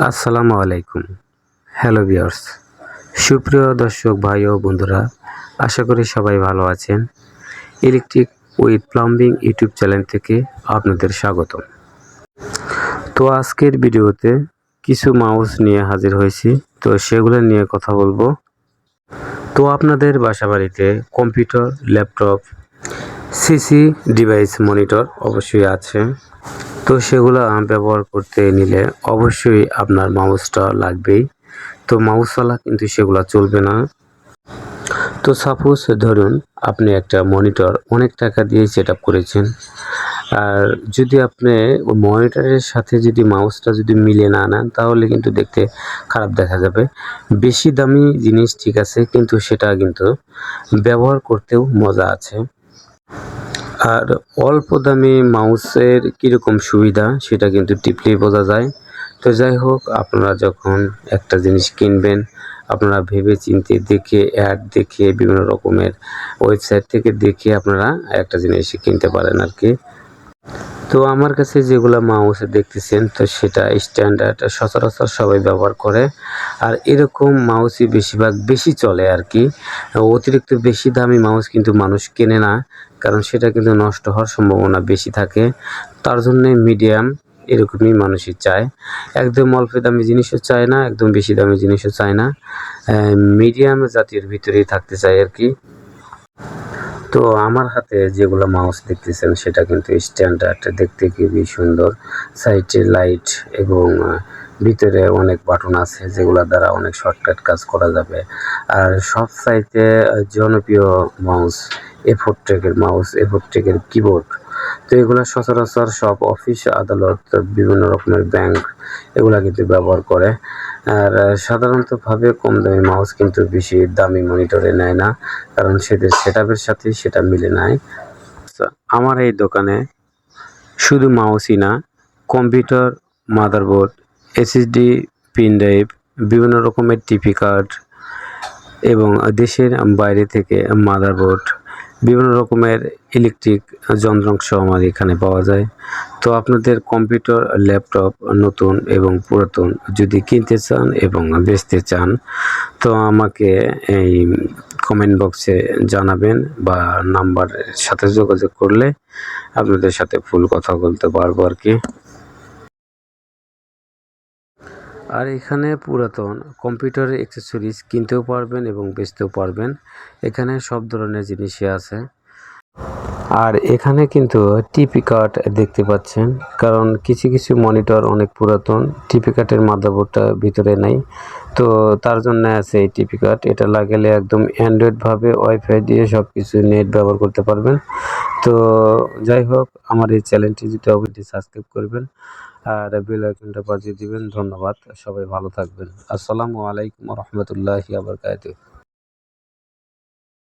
আসসালামু আলাইকুম। Hello viewers, সুপ্রিয় দর্শক ভাই ও বন্ধুরা, আশা করি সবাই ভালো আছেন। Electric with plumbing YouTube channel থেকে আপনাদের স্বাগতম। তো আজকের ভিডিওতে কিছু মাউস নিয়ে হাজির হয়েছি, তো সেগুলো নিয়ে কথা বলবো। তো আপনাদের বাসাবাড়িতে computer, laptop, CC device, monitor অবশ্যই আছে। তো সেগুলো ব্যবহার করতে নিলে অবশ্যই আপনার মাউসটা লাগবেই। তো মাউসওয়ালা কিন্তু সেগুলো চলবে না। তো সাপোজ ধরুন আপনি একটা মনিটর অনেক টাকা দিয়ে সেট আপ করেছেন, আর যদি আপনি মনিটরের সাথে যদি মাউসটা যদি মিলে না নেন তাহলে কিন্তু দেখতে খারাপ দেখা যাবে। বেশি দামি জিনিস ঠিক আছে, কিন্তু সেটা কিন্তু ব্যবহার করতেও মজা আছে। আর অল্প দামি মাউসের কীরকম সুবিধা সেটা কিন্তু টিপলেই বোঝা যায়। তো যাই হোক, আপনারা যখন একটা জিনিস কিনবেন, আপনারা ভেবে চিন্তে দেখে, অ্যাড দেখে, বিভিন্ন রকমের ওয়েবসাইট থেকে দেখে আপনারা একটা জিনিস কিনতে পারেন আর কি। তো আমার কাছে যেগুলো মাউস দেখতেছেন, তো সেটা স্ট্যান্ডার্ড, সচরাচর সবাই ব্যবহার করে। আর এরকম মাউসই বেশিরভাগ বেশি চলে আর কি। অতিরিক্ত বেশি দামি মাউস কিন্তু মানুষ কেনে না, কারণ সেটা কিন্তু নষ্ট হওয়ার সম্ভাবনা বেশি থাকে। তার জন্যে মিডিয়াম এরকমই মানুষই চায়। একদম অল্প দামি জিনিসও চায় না, একদম বেশি দামি জিনিসও চায় না, মিডিয়াম জাতীয়ের ভিতরেই থাকতে চায় আর কি। তো আমার হাতে যেগুলো মাউস দেখতেছেন সেটা কিন্তু স্ট্যান্ডার্ড, দেখতে খুবই সুন্দর। সাইডে লাইট এবং ভিতরে অনেক বাটন আছে যেগুলোর দ্বারা অনেক শর্টকাট কাজ করা যাবে। আর সব চাইতে জনপ্রিয় mouse A4 mouse, A4 keyboard. তো এগুলো সচরাচর সব অফিস, আদালত, বিভিন্ন রকমের ব্যাংক এগুলা কিন্তু ব্যবহার করে। আর সাধারণতভাবে কম দামি মাউস কিন্তু বেশি দামি মনিটরে নেয় না, কারণ সেদের সেটআপের সাথেই সেটা মিলে নেয়। আমার এই দোকানে শুধু মাউসই না, computer, motherboard, SSD, pen drive, বিভিন্ন রকমের টিপি কার্ড এবং দেশের বাইরে থেকে মাদারবোর্ড, বিভিন্ন রকমের ইলেকট্রিক যন্ত্রাংশ আমার এখানে পাওয়া যায়। তো আপনাদের কম্পিউটার, ল্যাপটপ নতুন এবং পুরাতন যদি কিনতে চান এবং বেচতে চান, তো আমাকে এই কমেন্ট বক্সে জানাবেন বা নাম্বারের সাথে যোগাযোগ করলে আপনাদের সাথে ফুল কথা বলতে পারবো আর কি। আর এখানে পুরাতন কম্পিউটারের অ্যাক্সেসরিজ কিনতেও পারবেন এবং বেচতেও পারবেন। এখানে সব ধরনের জিনিসই আছে। আর এখানে কিন্তু টিপি কার্ড দেখতে পাচ্ছেন, কারণ কিছু কিছু মনিটর অনেক পুরাতন, টিপি কার্ডের মাদারবোর্ডটা ভিতরে নাই। তো তার জন্য আছে এই টিপি কার্ড। এটা লাগালে একদম অ্যান্ড্রয়েডভাবে ওয়াইফাই দিয়ে সব কিছু নেট ব্যবহার করতে পারবেন। তো যাই হোক, আমার এই চ্যানেলটি যদি অবশ্যই সাবস্ক্রাইব করবেন আর বেল আইকনটা বাজিয়ে দিবেন। ধন্যবাদ, সবাই ভালো থাকবেন। আসসালামু আলাইকুম ওয়া রাহমাতুল্লাহি ওয়া বারাকাতুহু।